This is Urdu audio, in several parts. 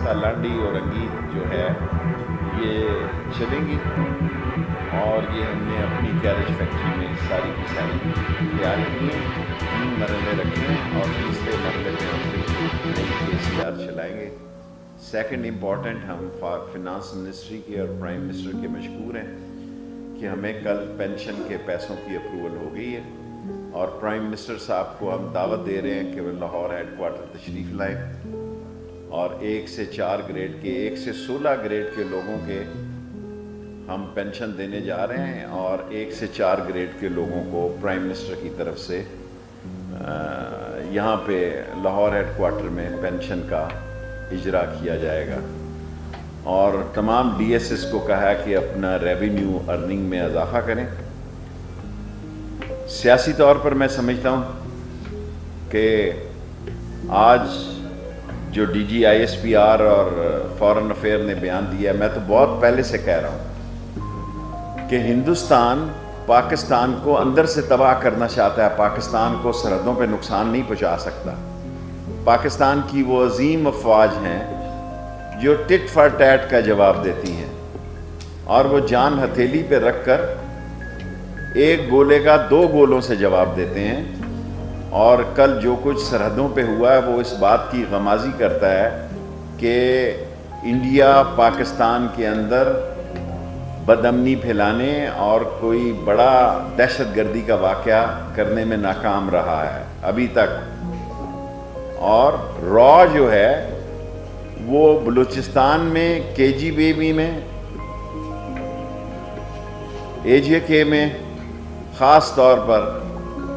راستہ لانڈی اور انگیت جو ہے یہ چلیں گی، اور یہ ہم نے اپنی گیرج فیکٹری میں ساری کی ساری تیار کی ہیں. 3 مرحلے رکھے ہیں اور تیسرے مرحلے میں ہم نئی KCR چلائیں گے. سیکنڈ امپورٹنٹ، ہم فنانس منسٹری کے اور پرائم منسٹر کے مشکور ہیں کہ ہمیں کل پینشن کے پیسوں کی اپروول ہو گئی ہے، اور پرائم منسٹر صاحب کو ہم دعوت دے رہے ہیں کہ وہ لاہور ہیڈ کوارٹر تشریف لائیں، اور 1 سے 4 گریڈ کے 1 سے 16 گریڈ کے لوگوں کے ہم پینشن دینے جا رہے ہیں، اور 1 سے 4 گریڈ کے لوگوں کو پرائم منسٹر کی طرف سے یہاں پہ لاہور ہیڈ کوارٹر میں پینشن کا اجرا کیا جائے گا. اور تمام DSS کو کہا کہ اپنا ریونیو ارننگ میں اضافہ کریں. سیاسی طور پر میں سمجھتا ہوں کہ آج جو DG ISPR اور فارن افیئر نے بیان دیا ہے، میں تو بہت پہلے سے کہہ رہا ہوں کہ ہندوستان پاکستان کو اندر سے تباہ کرنا چاہتا ہے، پاکستان کو سرحدوں پہ نقصان نہیں پہنچا سکتا. پاکستان کی وہ عظیم افواج ہیں جو ٹٹ فار ٹیٹ کا جواب دیتی ہیں، اور وہ جان ہتھیلی پہ رکھ کر 1 گولے کا 2 گولوں سے جواب دیتے ہیں. اور کل جو کچھ سرحدوں پہ ہوا ہے وہ اس بات کی غمازی کرتا ہے کہ انڈیا پاکستان کے اندر بد امنی پھیلانے اور کوئی بڑا دہشت گردی کا واقعہ کرنے میں ناکام رہا ہے ابھی تک. اور را جو ہے وہ بلوچستان میں KGB میں AJK میں خاص طور پر،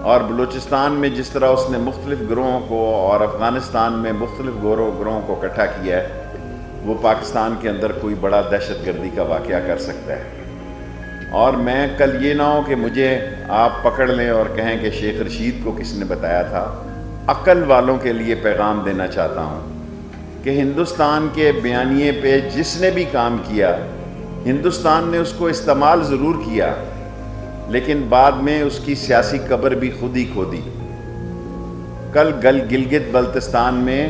اور بلوچستان میں جس طرح اس نے مختلف گروہوں کو اور افغانستان میں مختلف گروہوں کو اکٹھا کیا ہے، وہ پاکستان کے اندر کوئی بڑا دہشت گردی کا واقعہ کر سکتا ہے. اور میں کل یہ نہ ہو کہ مجھے آپ پکڑ لیں اور کہیں کہ شیخ رشید کو کس نے بتایا تھا. عقل والوں کے لیے پیغام دینا چاہتا ہوں کہ ہندوستان کے بیانیے پہ جس نے بھی کام کیا، ہندوستان نے اس کو استعمال ضرور کیا، لیکن بعد میں اس کی سیاسی قبر بھی خود ہی کھودی. کل گلگت بلتستان میں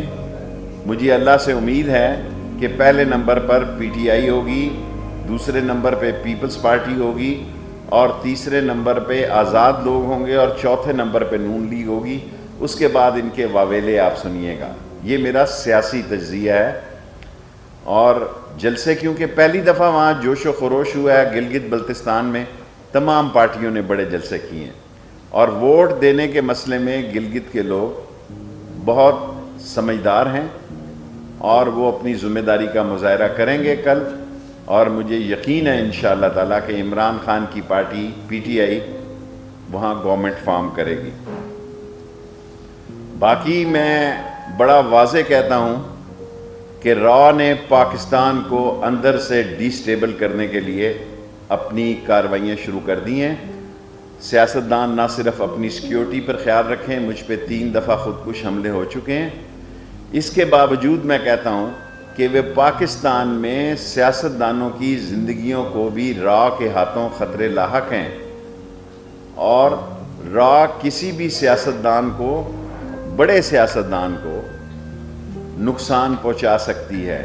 مجھے اللہ سے امید ہے کہ پہلے نمبر پر PTI ہوگی، دوسرے نمبر پہ پیپلز پارٹی ہوگی، اور تیسرے نمبر پہ آزاد لوگ ہوں گے، اور چوتھے نمبر پہ نون لیگ ہوگی. اس کے بعد ان کے واویلے آپ سنیے گا. یہ میرا سیاسی تجزیہ ہے. اور جلسے کیونکہ پہلی دفعہ وہاں جوش و خروش ہوا ہے گلگت بلتستان میں، تمام پارٹیوں نے بڑے جلسے کیے ہیں، اور ووٹ دینے کے مسئلے میں گلگت کے لوگ بہت سمجھدار ہیں، اور وہ اپنی ذمہ داری کا مظاہرہ کریں گے کل. اور مجھے یقین ہے انشاءاللہ تعالیٰ کہ عمران خان کی پارٹی PTI وہاں گورنمنٹ فارم کرے گی. باقی میں بڑا واضح کہتا ہوں کہ را نے پاکستان کو اندر سے ڈی سٹیبل کرنے کے لیے اپنی کارروائیاں شروع کر دی ہیں. سیاستدان نہ صرف اپنی سیکیورٹی پر خیال رکھیں، مجھ پہ 3 دفعہ خودکش حملے ہو چکے ہیں. اس کے باوجود میں کہتا ہوں کہ وہ پاکستان میں سیاستدانوں کی زندگیوں کو بھی را کے ہاتھوں خطرے لاحق ہیں، اور را کسی بھی سیاستدان کو، بڑے سیاستدان کو نقصان پہنچا سکتی ہے.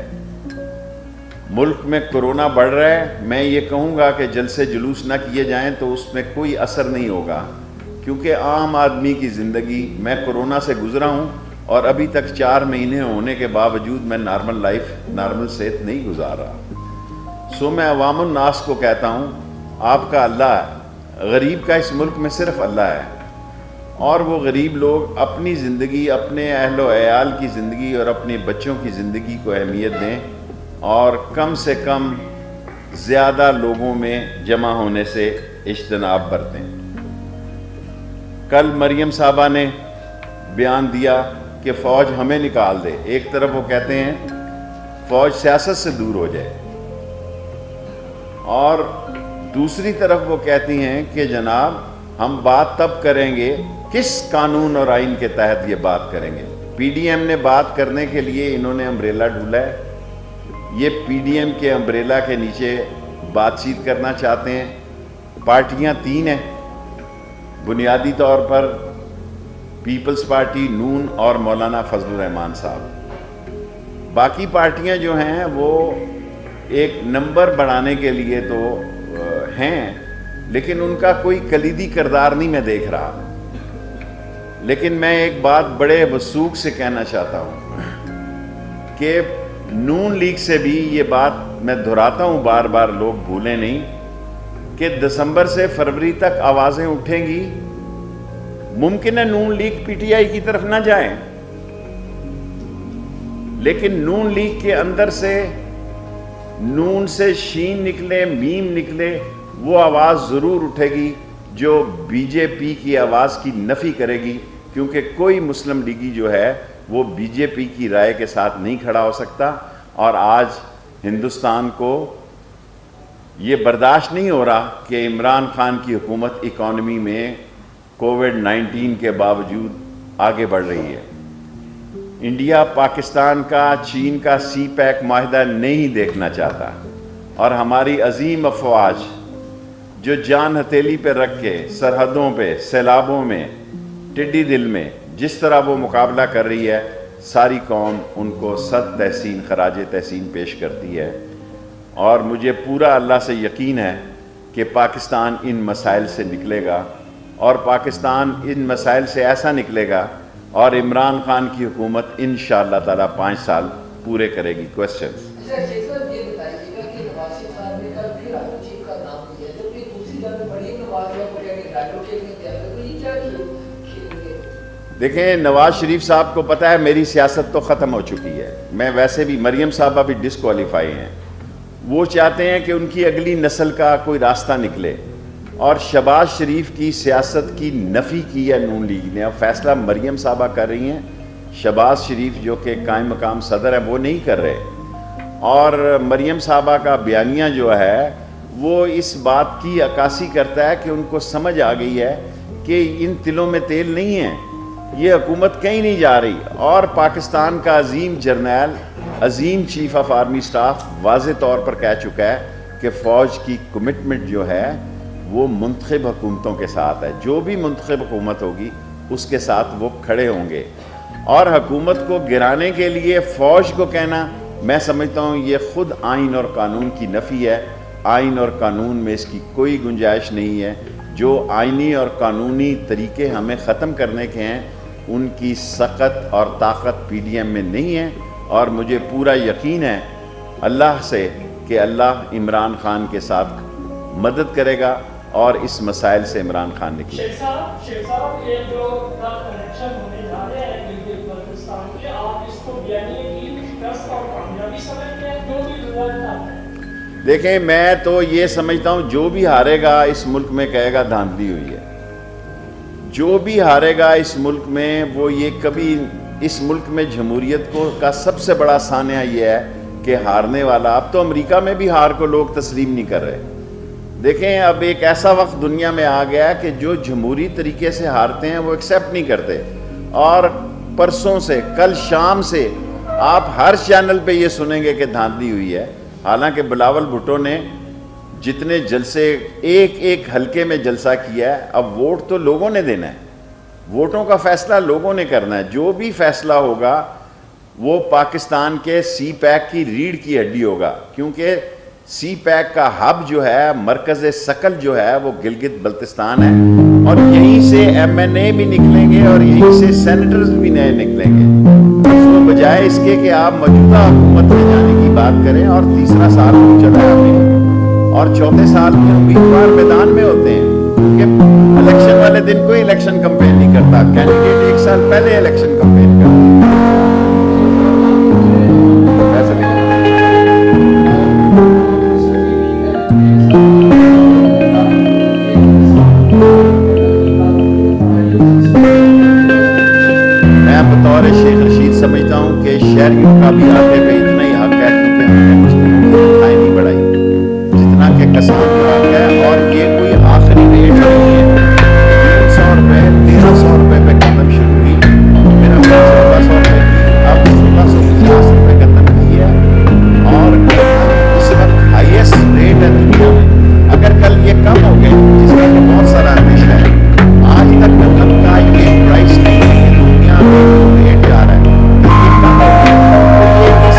ملک میں کرونا بڑھ رہا ہے، میں یہ کہوں گا کہ جلسے جلوس نہ کیے جائیں تو اس میں کوئی اثر نہیں ہوگا، کیونکہ عام آدمی کی زندگی، میں کرونا سے گزرا ہوں اور ابھی تک 4 مہینے ہونے کے باوجود میں نارمل لائف، نارمل صحت نہیں گزار رہا. میں عوام الناس کو کہتا ہوں، آپ کا اللہ ہے، غریب کا اس ملک میں صرف اللہ ہے، اور وہ غریب لوگ اپنی زندگی، اپنے اہل و عیال کی زندگی اور اپنے بچوں کی زندگی کو اہمیت دیں، اور کم سے کم زیادہ لوگوں میں جمع ہونے سے اجتناب برتیں. کل مریم صاحبہ نے بیان دیا کہ فوج ہمیں نکال دے. ایک طرف وہ کہتے ہیں فوج سیاست سے دور ہو جائے، اور دوسری طرف وہ کہتی ہیں کہ جناب ہم بات تب کریں گے، کس قانون اور آئین کے تحت یہ بات کریں گے. PDM نے بات کرنے کے لیے انہوں نے امبریلا ڈھولا ہے. یہ PDM کے امبریلا کے نیچے بات چیت کرنا چاہتے ہیں. پارٹیاں 3 ہیں بنیادی طور پر، پیپلز پارٹی، نون اور مولانا فضل الرحمان صاحب. باقی پارٹیاں جو ہیں وہ ایک نمبر بڑھانے کے لیے تو ہیں، لیکن ان کا کوئی کلیدی کردار نہیں میں دیکھ رہا. لیکن میں ایک بات بڑے وثوق سے کہنا چاہتا ہوں کہ نون لیگ سے بھی یہ بات میں دہراتا ہوں بار بار، لوگ بھولیں نہیں کہ دسمبر سے فروری تک آوازیں اٹھیں گی. ممکن ہے نون لیگ پی ٹی آئی کی طرف نہ جائیں، لیکن نون لیگ کے اندر سے نون سے شین نکلے، میم نکلے، وہ آواز ضرور اٹھے گی جو بی جے پی کی آواز کی نفی کرے گی، کیونکہ کوئی مسلم لیگی جو ہے وہ بی جے پی کی رائے کے ساتھ نہیں کھڑا ہو سکتا. اور آج ہندوستان کو یہ برداشت نہیں ہو رہا کہ عمران خان کی حکومت اکانومی میں کووڈ-19 کے باوجود آگے بڑھ رہی ہے. انڈیا پاکستان کا، چین کا سی پیک معاہدہ نہیں دیکھنا چاہتا، اور ہماری عظیم افواج جو جان ہتھیلی پہ رکھ کے سرحدوں پہ، سیلابوں میں، ٹڈی دل میں جس طرح وہ مقابلہ کر رہی ہے، ساری قوم ان کو صد تحسین، خراج تحسین پیش کرتی ہے. اور مجھے پورا اللہ سے یقین ہے کہ پاکستان ان مسائل سے نکلے گا، اور پاکستان ان مسائل سے ایسا نکلے گا، اور عمران خان کی حکومت انشاءاللہ تعالیٰ 5 سال پورے کرے گی. کوسچنز؟ دیکھیں، نواز شریف صاحب کو پتہ ہے میری سیاست تو ختم ہو چکی ہے. میں ویسے بھی، مریم صاحبہ بھی ڈسکوالیفائی ہیں. وہ چاہتے ہیں کہ ان کی اگلی نسل کا کوئی راستہ نکلے، اور شہباز شریف کی سیاست کی نفی کی ہے نون لیگ نے. اب فیصلہ مریم صاحبہ کر رہی ہیں، شہباز شریف جو کہ قائم مقام صدر ہے وہ نہیں کر رہے. اور مریم صاحبہ کا بیانیہ جو ہے وہ اس بات کی عکاسی کرتا ہے کہ ان کو سمجھ آ گئی ہے کہ ان تلوں میں تیل نہیں ہے، یہ حکومت کہیں نہیں جا رہی. اور پاکستان کا عظیم جرنیل، عظیم چیف آف آرمی سٹاف واضح طور پر کہہ چکا ہے کہ فوج کی کمٹمنٹ جو ہے وہ منتخب حکومتوں کے ساتھ ہے. جو بھی منتخب حکومت ہوگی اس کے ساتھ وہ کھڑے ہوں گے. اور حکومت کو گرانے کے لیے فوج کو کہنا، میں سمجھتا ہوں یہ خود آئین اور قانون کی نفی ہے. آئین اور قانون میں اس کی کوئی گنجائش نہیں ہے. جو آئینی اور قانونی طریقے ہمیں ختم کرنے کے ہیں ان کی سخت اور طاقت پی ڈی ایم میں نہیں ہے. اور مجھے پورا یقین ہے اللہ سے کہ اللہ عمران خان کے ساتھ مدد کرے گا اور اس مسائل سے عمران خان نکلے. شیخ صاحب یہ جو الیکشن ہونے جا رہے ہیں گلگت بلتستان کے، آپ اس کو بیانیے کی شکست اور کامیابی سمجھتے ہیں؟ جو بھی رضایت؟ دیکھیں، میں تو یہ سمجھتا ہوں جو بھی ہارے گا اس ملک میں کہے گا دھاندلی ہوئی ہے. جو بھی ہارے گا اس ملک میں وہ یہ کبھی، اس ملک میں جمہوریت کو کا سب سے بڑا سانحہ یہ ہے کہ ہارنے والا، اب تو امریکہ میں بھی ہار کو لوگ تسلیم نہیں کر رہے. دیکھیں، اب ایک ایسا وقت دنیا میں آ گیا کہ جو جمہوری طریقے سے ہارتے ہیں وہ ایکسیپٹ نہیں کرتے. اور پرسوں سے، کل شام سے آپ ہر چینل پہ یہ سنیں گے کہ دھاندلی ہوئی ہے. حالانکہ بلاول بھٹو نے جتنے جلسے، ایک ایک حلقے میں جلسہ کیا ہے. اب ووٹ تو لوگوں نے دینا ہے، ووٹوں کا فیصلہ لوگوں نے کرنا ہے. جو بھی فیصلہ ہوگا وہ پاکستان کے سی پیک کی ریڑھ کی ہڈی ہوگا، کیونکہ سی پیک کا ہب جو ہے، مرکز ثقل جو ہے وہ گلگت بلتستان ہے. اور یہیں سے ایم این اے بھی نکلیں گے اور یہیں سے سینیٹرز بھی نئے نکلیں گے. تو بجائے اس کے کہ آپ موجودہ حکومت میں جانے کی بات کریں، اور تیسرا سال ہو چلا ہے ابھی، اور چوتھے سال میں امیدوار میدان میں ہوتے ہیں، کیونکہ الیکشن والے دن کوئی الیکشن کمپین نہیں کرتا، کینڈیڈیٹ 1 سال پہلے الیکشن کمپین کرتا. میں بطور شیخ رشید سمجھتا ہوں کہ شہریوں کا بھی آگے پہ اتنا ہی حق ہے، کیونکہ ہم نے مسلموں کی تنخواہیں نہیں بڑھائی جتنا کہ کسان کا حق ہے. اور یہ کوئی آخری ریٹ نہیں ہے. 300 روپے 1300 روپے پہ گندم شروع ہوئی، پھر ہم نے 1400 روپے کی، اب 1650 روپے گندم کی ہے. اور اس وقت ہائیسٹ ریٹ ہے دنیا میں. اگر کل یہ کم ہو گئے، جس کا کہ بہت سارا اندیشہ ہے، آج تک گندم کا یہ پرائس نہیں ہے کہ دنیا میں ریٹ جا رہا ہے، یہ کم ہو گیا. یہ اس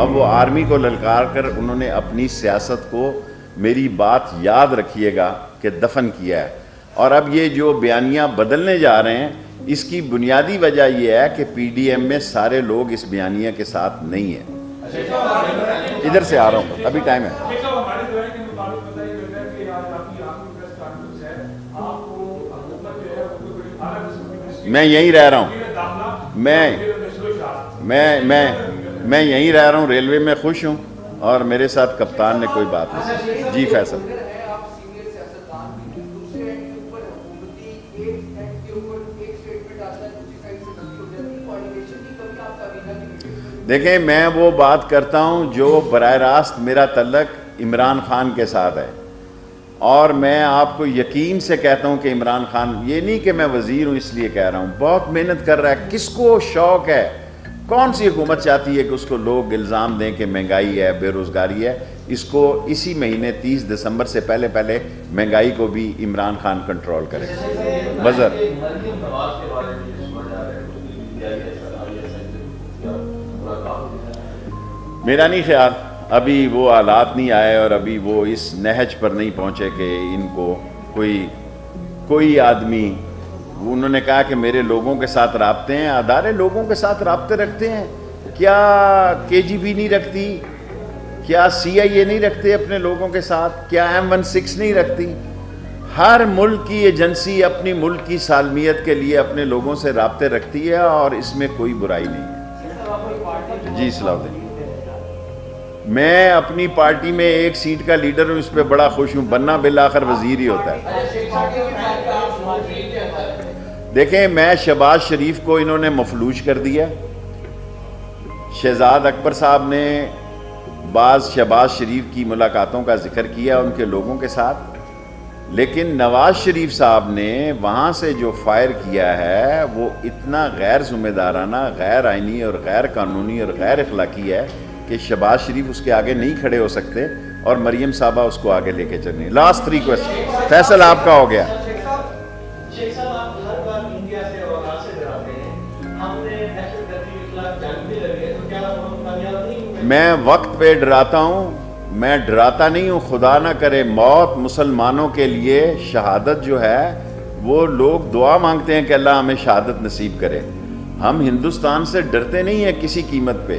اب وہ آرمی کو للکار کر انہوں نے اپنی سیاست کو میری بات یاد رکھیے گا کہ دفن کیا ہے. اور اب یہ جو بیانیاں بدلنے جا رہے ہیں اس کی بنیادی وجہ یہ ہے کہ پی ڈی ایم میں سارے لوگ اس بیانیہ کے ساتھ نہیں ہیں. ادھر سے آ رہا ہوں, ابھی ٹائم ہے. میں یہیں رہ رہا ہوں, میں یہیں رہ رہا ہوں, ریلوے میں خوش ہوں اور میرے ساتھ کپتان نے کوئی بات نہیں. جی فیصل. دیکھیں میں وہ بات کرتا ہوں جو براہ راست میرا تعلق عمران خان کے ساتھ ہے, اور میں آپ کو یقین سے کہتا ہوں کہ عمران خان, یہ نہیں کہ میں وزیر ہوں اس لیے کہہ رہا ہوں, بہت محنت کر رہا ہے. کس کو شوق ہے, کون سی حکومت چاہتی ہے کہ اس کو لوگ الزام دیں کہ مہنگائی ہے, بے روزگاری ہے؟ اس کو اسی مہینے 30 دسمبر سے پہلے مہنگائی کو بھی عمران خان کنٹرول کرے. وزر میرا نہیں خیال, ابھی وہ حالات نہیں آئے اور ابھی وہ اس نہج پر نہیں پہنچے کہ ان کو کوئی آدمی, انہوں نے کہا کہ میرے لوگوں کے ساتھ رابطے ہیں. ادارے لوگوں کے ساتھ رابطے رکھتے ہیں, کیا کے جی بی نہیں رکھتی, کیا سی آئی اے نہیں رکھتے اپنے لوگوں کے ساتھ, کیا M16 نہیں رکھتی؟ ہر ملک کی ایجنسی اپنی ملک کی سالمیت کے لیے اپنے لوگوں سے رابطے رکھتی ہے اور اس میں کوئی برائی نہیں ہے. جی صلاح الدین. میں اپنی پارٹی میں ایک سیٹ کا لیڈر ہوں, اس پہ بڑا خوش ہوں, بننا بالآخر وزیر ہی ہوتا ہے. دیکھیں میں شہباز شریف کو انہوں نے مفلوج کر دیا. شہزاد اکبر صاحب نے بعض شہباز شریف کی ملاقاتوں کا ذکر کیا ان کے لوگوں کے ساتھ, لیکن نواز شریف صاحب نے وہاں سے جو فائر کیا ہے وہ اتنا غیر ذمہ دارانہ, غیر آئینی اور غیر قانونی اور غیر اخلاقی ہے کہ شہباز شریف اس کے آگے نہیں کھڑے ہو سکتے اور مریم صاحبہ اس کو آگے لے کے چلیں. Last 3 question. فیصل آپ کا ہو گیا. میں وقت پہ ڈراتا ہوں, میں ڈراتا نہیں ہوں. خدا نہ کرے موت مسلمانوں کے لیے شہادت جو ہے وہ لوگ دعا مانگتے ہیں کہ اللہ ہمیں شہادت نصیب کرے. ہم ہندوستان سے ڈرتے نہیں ہیں کسی قیمت پہ,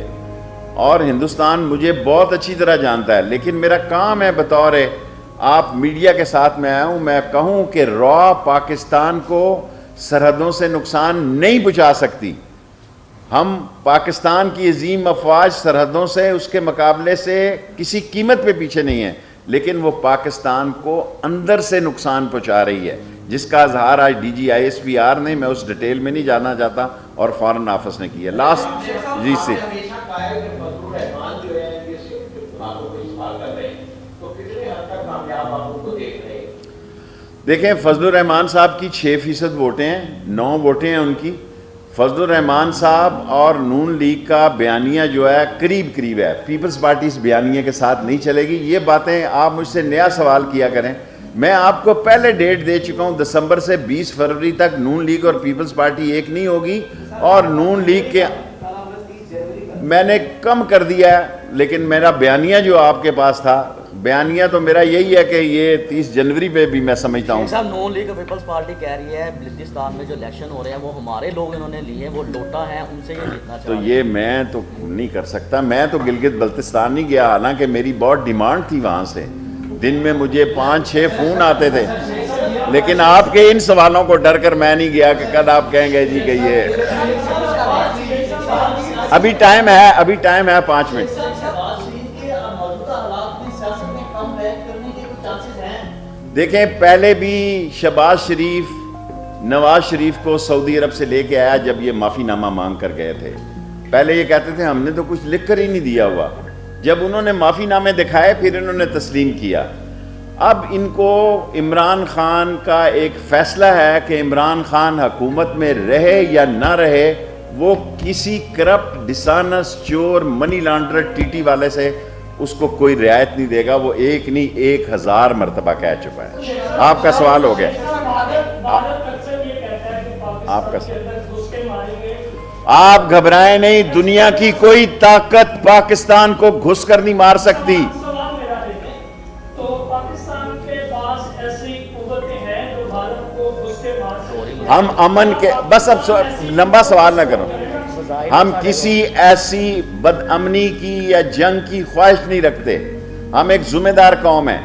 اور ہندوستان مجھے بہت اچھی طرح جانتا ہے, لیکن میرا کام ہے بطور آپ میڈیا کے ساتھ میں آیا ہوں, میں کہوں کہ را پاکستان کو سرحدوں سے نقصان نہیں پہنچا سکتی. ہم پاکستان کی عظیم افواج سرحدوں سے اس کے مقابلے سے کسی قیمت پہ پیچھے نہیں ہے, لیکن وہ پاکستان کو اندر سے نقصان پہنچا رہی ہے, جس کا اظہار آج ڈی جی ISPR نے, میں اس ڈیٹیل میں نہیں جانا چاہتا, اور فارن آفس نے کیا. لاسٹ جی سی. دیکھیں فضل الرحمان صاحب کی 6% ووٹیں ہیں, 9 ووٹیں ہیں ان کی. فضل الرحمان صاحب اور نون لیگ کا بیانیہ جو ہے قریب ہے. پیپلز پارٹی اس بیانیے کے ساتھ نہیں چلے گی. یہ باتیں آپ مجھ سے نیا سوال کیا کریں, میں آپ کو پہلے ڈیٹ دے چکا ہوں, دسمبر سے 20 فروری تک نون لیگ اور پیپلز پارٹی ایک نہیں ہوگی. اور نون لیگ کے میں نے کم کر دیا ہے, لیکن میرا بیانیہ جو آپ کے پاس تھا, بیانیہ تو میرا یہی ہے کہ یہ 30 جنوری پہ بھی میں سمجھتا ہوں. صاحب نون لیگ پیپلز پارٹی کہہ رہی ہے بلوچستان میں جو الیکشن ہو رہے ہیں وہ ہمارے لوگ انہوں نے لیے, وہ لوٹا ہے, ان سے یہ جیتنا چاہتے ہیں. تو یہ میں تو نہیں کر سکتا. میں تو گلگت بلتستان نہیں گیا, حالانکہ میری بہت ڈیمانڈ تھی وہاں سے. دن میں مجھے 5-6 فون آتے تھے, لیکن آپ کے ان سوالوں کو ڈر کر میں نہیں گیا کہ کل آپ کہیں گے جی کہ یہ. ابھی ٹائم ہے 5 منٹ. دیکھیں پہلے بھی شہباز شریف نواز شریف کو سعودی عرب سے لے کے آیا جب یہ معافی نامہ مانگ کر گئے تھے. پہلے یہ کہتے تھے ہم نے تو کچھ لکھ کر ہی نہیں دیا ہوا. جب انہوں نے معافی نامے دکھائے پھر انہوں نے تسلیم کیا. اب ان کو عمران خان کا ایک فیصلہ ہے کہ عمران خان حکومت میں رہے یا نہ رہے. وہ کسی کرپٹ ڈسانس چور منی لانڈر ٹی ٹی والے سے اس کو کوئی رعایت نہیں دے گا. وہ ایک نہیں 1000 مرتبہ کہہ چکا ہے. آپ کا سوال ہو گیا. آپ کا آپ گھبرائیں نہیں, دنیا کی کوئی طاقت پاکستان کو گھس کر نہیں مار سکتی. سوال میرا ہے تو پاکستان کے پاس ایسی قوتیں ہیں جو بھارت کو گھس کے مار سکتی ہیں. ہم امن کے, بس اب لمبا سوال نہ کرو, ہم کسی ایسی بد امنی کی یا جنگ کی خواہش نہیں رکھتے. ہم ایک ذمہ دار قوم ہیں,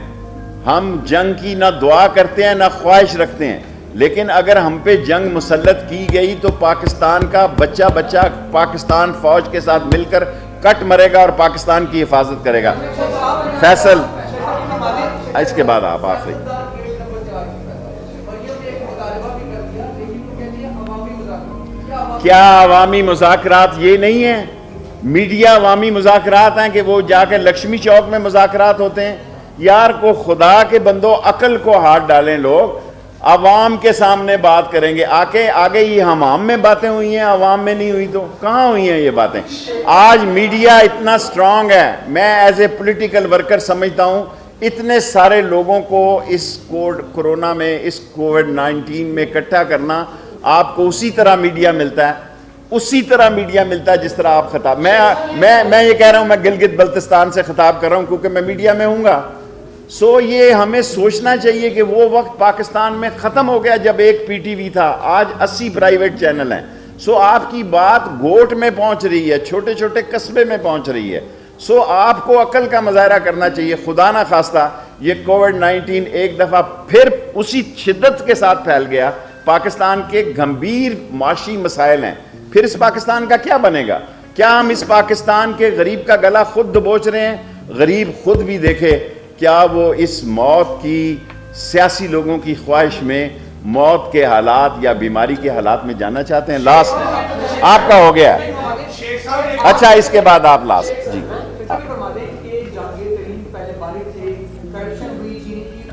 ہم جنگ کی نہ دعا کرتے ہیں نہ خواہش رکھتے ہیں, لیکن اگر ہم پہ جنگ مسلط کی گئی تو پاکستان کا بچہ بچہ پاکستان فوج کے ساتھ مل کر کٹ مرے گا اور پاکستان کی حفاظت کرے گا. فیصل, اس کے بعد آپ آخری. کیا عوامی مذاکرات یہ نہیں ہیں؟ میڈیا عوامی مذاکرات ہیں کہ وہ جا کے لکشمی چوک میں مذاکرات ہوتے ہیں. یار کو خدا کے بندو, عقل کو ہاتھ ڈالیں. لوگ عوام کے سامنے بات کریں گے, آگے یہ حمام میں باتیں ہوئی ہیں, عوام میں نہیں ہوئی تو کہاں ہوئی ہیں یہ باتیں؟ آج میڈیا اتنا سٹرونگ ہے, میں ایز اے پولیٹیکل ورکر سمجھتا ہوں اتنے سارے لوگوں کو اس کورونا میں, اس کووڈ-19 میں اکٹھا کرنا آپ کو اسی طرح میڈیا ملتا ہے, جس طرح آپ خطاب. میں یہ کہہ رہا ہوں, میں گلگت بلتستان سے خطاب کر رہا ہوں کیونکہ میں میڈیا میں ہوں گا. یہ ہمیں سوچنا چاہیے کہ وہ وقت پاکستان میں ختم ہو گیا جب ایک پی ٹی وی تھا, آج 80 پرائیویٹ چینل ہیں. آپ کی بات گوٹ میں پہنچ رہی ہے, چھوٹے چھوٹے قصبے میں پہنچ رہی ہے. آپ کو عقل کا مظاہرہ کرنا چاہیے. خدا نہ خواستہ یہ کووڈ-19 ایک دفعہ پھر اسی شدت کے ساتھ پھیل گیا. پاکستان کے گھمبیر معاشی مسائل ہیں, پھر اس پاکستان کا کیا بنے گا؟ کیا ہم اس پاکستان کے غریب کا گلا خود دبوچ رہے ہیں؟ غریب خود بھی دیکھے, کیا وہ اس موت کی, سیاسی لوگوں کی خواہش میں موت کے حالات یا بیماری کے حالات میں جانا چاہتے ہیں؟ لاسٹ آپ کا ہو گیا. اچھا, اس کے بعد آپ لاسٹ. جی,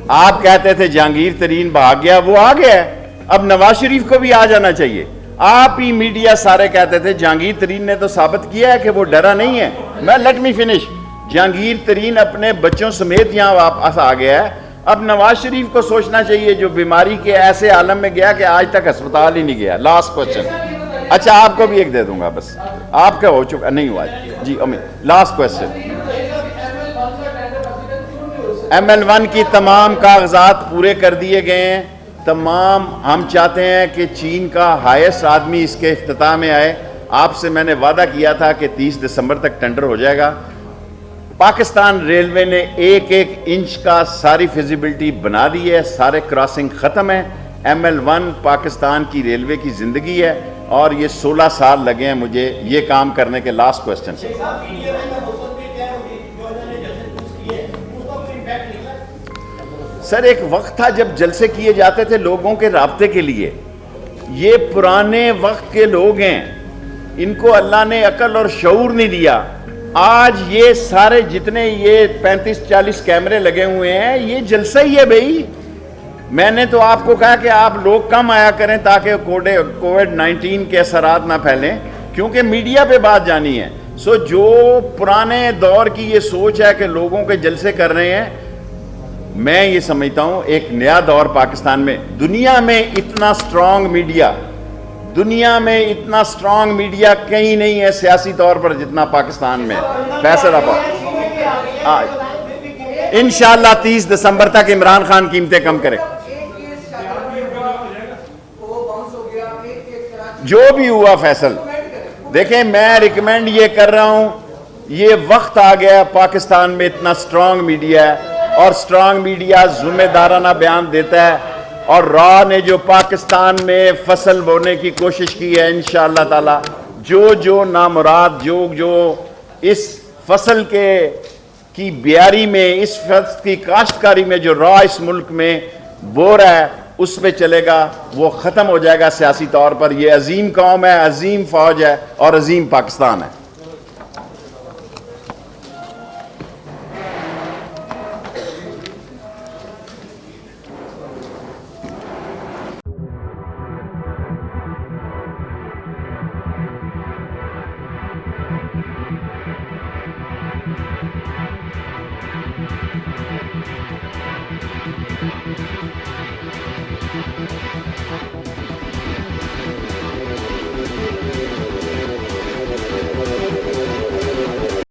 آپ کہتے تھے جہانگیر ترین بھاگ گیا, وہ آ گیا ہے. اب نواز شریف کو بھی آ جانا چاہیے. آپ ہی میڈیا سارے کہتے تھے جہانگیر ترین نے تو ثابت کیا ہے کہ وہ ڈرا نہیں ہے. Let me finish. Jahangir Tareen اپنے بچوں سمیت یہاں واپس آ گیا ہے. اب نواز شریف کو سوچنا چاہیے جو بیماری کے ایسے عالم میں گیا کہ آج تک ہسپتال ہی نہیں گیا. Last question. اچھا, آپ کو بھی ایک دے دوں گا, بس آپ کا ہو چکا نہیں ہوا. جی امید, لاسٹ کوشچن. ML1 کی تمام کاغذات پورے کر دیے گئے ہیں. تمام ہم چاہتے ہیں کہ چین کا ہائیسٹ آدمی اس کے افتتاح میں آئے. آپ سے میں نے وعدہ کیا تھا کہ 30 دسمبر تک ٹینڈر ہو جائے گا. پاکستان ریلوے نے ایک انچ کا ساری فیزیبلٹی بنا دی ہے, سارے کراسنگ ختم ہیں. ML1 پاکستان کی ریلوے کی زندگی ہے اور یہ 16 سال لگے ہیں مجھے یہ کام کرنے کے. لاسٹ کوشچن سے. سر, ایک وقت تھا جب جلسے کیے جاتے تھے لوگوں کے رابطے کے لیے. یہ پرانے وقت کے لوگ ہیں, ان کو اللہ نے عقل اور شعور نہیں دیا. آج یہ سارے جتنے یہ 35-40 کیمرے لگے ہوئے ہیں, یہ جلسہ ہی ہے بھائی. میں نے تو آپ کو کہا کہ آپ لوگ کم آیا کریں تاکہ کووڈ-19 کے اثرات نہ پھیلیں, کیونکہ میڈیا پہ بات جانی ہے. جو پرانے دور کی یہ سوچ ہے کہ لوگوں کے جلسے کر رہے ہیں, میں یہ سمجھتا ہوں ایک نیا دور پاکستان میں. دنیا میں اتنا سٹرونگ میڈیا کہیں نہیں ہے سیاسی طور پر جتنا پاکستان میں. فیصل آپ انشاءاللہ 30 دسمبر تک عمران خان قیمتیں کم کرے. جو بھی ہوا فیصل, دیکھیں میں ریکمینڈ یہ کر رہا ہوں, یہ وقت آ گیا پاکستان میں اتنا سٹرونگ میڈیا ہے اور سٹرونگ میڈیا ذمہ دارانہ بیان دیتا ہے. اور را نے جو پاکستان میں فصل بونے کی کوشش کی ہے, انشاءاللہ تعالی جو نامراد جو اس فصل کی بیاری میں, اس فصل کی کاشتکاری میں جو را اس ملک میں بو رہا ہے اس پہ چلے گا, وہ ختم ہو جائے گا سیاسی طور پر. یہ عظیم قوم ہے, عظیم فوج ہے اور عظیم پاکستان ہے.